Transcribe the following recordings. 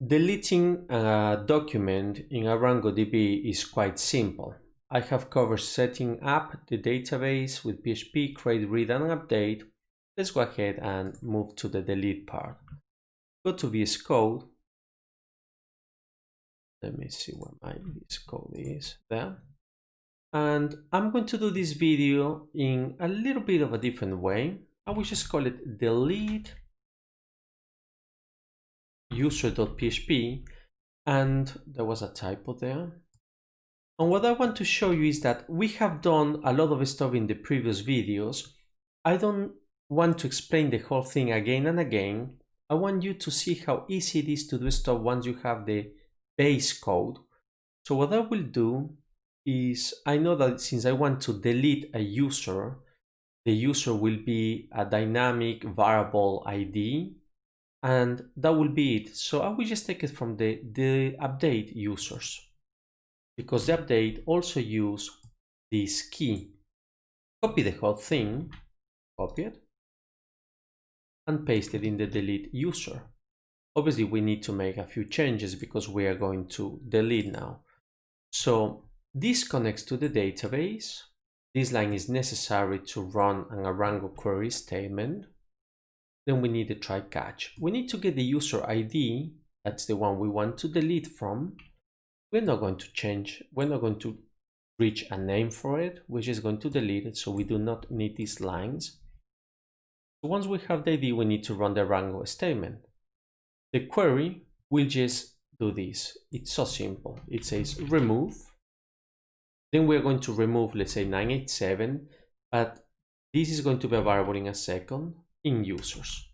Deleting a document in ArangoDB is quite simple. I have covered setting up the database with PHP, create, read, and update. Let's go ahead and move to the delete part. Go to VS Code. Let me see where my VS Code is. There. And I'm going to do this video in a little bit of a different way. I will just call it delete user.php, and there was a typo there. And what I want to show you is that we have done a lot of stuff in the previous videos. I don't want to explain the whole thing again and again. I want you to see how easy it is to do stuff once you have the base code. So what I will do is, I know that since I want to delete a user, the user will be a dynamic variable ID, and that will be it. So I will just take it from the update users, because the update also use this key. Copy the whole thing, copy it, and paste it in the delete user. Obviously, we need to make a few changes because we are going to delete now. So this connects to the database. This line is necessary to run an Arango query statement. Then we need a try catch. We need to get the user ID. That's the one we want to delete from. We're not going to change. We're not going to reach a name for it. We're just going to delete it. So we do not need these lines. So once we have the ID, we need to run the Arango statement. The query will just do this. It's so simple. It says remove. Then we're going to remove, let's say 987, but this is going to be a variable in a second. In users,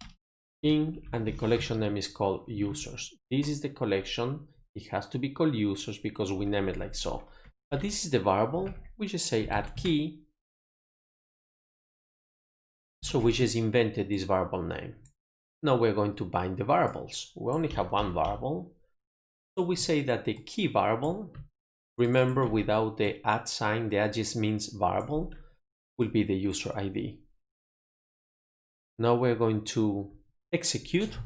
and the collection name is called users. This is the collection. It has to be called users because we name it like so. But this is the variable. We just say add key. So we just invented this variable name. Now we're going to bind the variables. We only have one variable. So we say that the key variable, remember without the @ sign, the @ just means variable, will be the user ID. Now we're going to execute.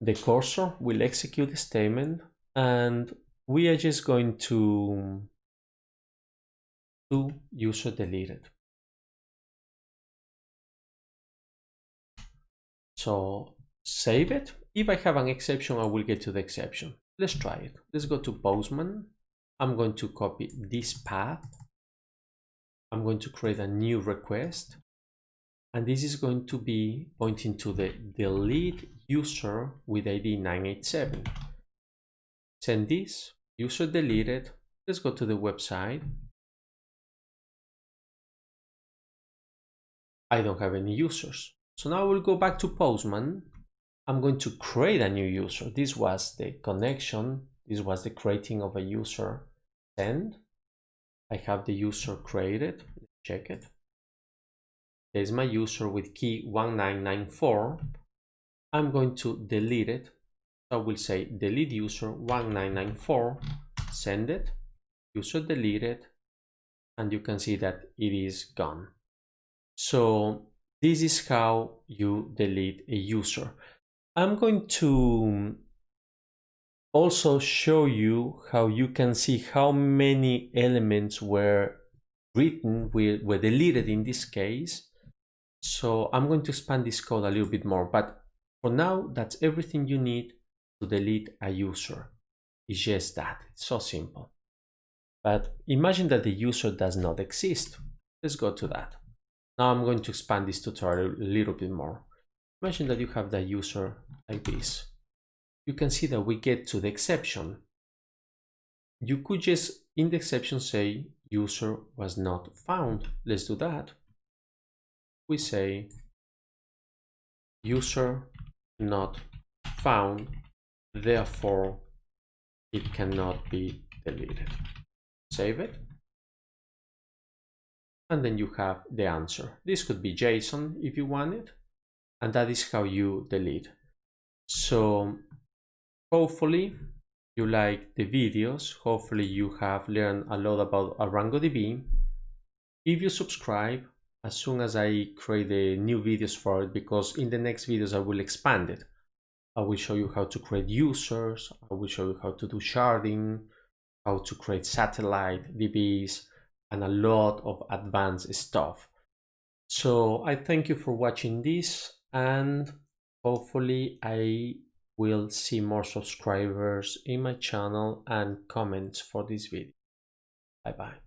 The cursor will execute the statement, and we are just going to do user deleted. So save it. If I have an exception, I will get to the exception. Let's try it. Let's go to Postman. I'm going to copy this path. I'm going to create a new request. And this is going to be pointing to the delete user with ID 987. Send this, user deleted. Let's go to the website. I don't have any users. So now we'll go back to Postman. I'm going to create a new user. This was the connection. This was the creating of a user. Send. I have the user created. Check it. There's my user with key 1994. I'm going to delete it. I will say delete user 1994, send it, user deleted, and you can see that it is gone. So this is how you delete a user. I'm going to also show you how you can see how many elements were written, were deleted in this case. So I'm going to expand this code a little bit more, but for now, that's everything you need to delete a user. It's just that, it's so simple. But imagine that the user does not exist. Let's go to that. Now I'm going to expand this tutorial a little bit more. Imagine that you have the user like this. You can see that we get to the exception. You could just, in the exception, say user was not found. Let's do that. We say user not found, therefore it cannot be deleted. Save it, and then you have the answer. This could be JSON if you want it, and that is how you delete. So hopefully you like the videos. Hopefully you have learned a lot about ArangoDB. If you subscribe, as soon as I create the new videos for it, because in the next videos I will expand it. I will show you how to create users. I will show you how to do sharding, how to create satellite DBs, and a lot of advanced stuff. So I thank you for watching this, and hopefully I will see more subscribers in my channel and comments for this video. Bye bye.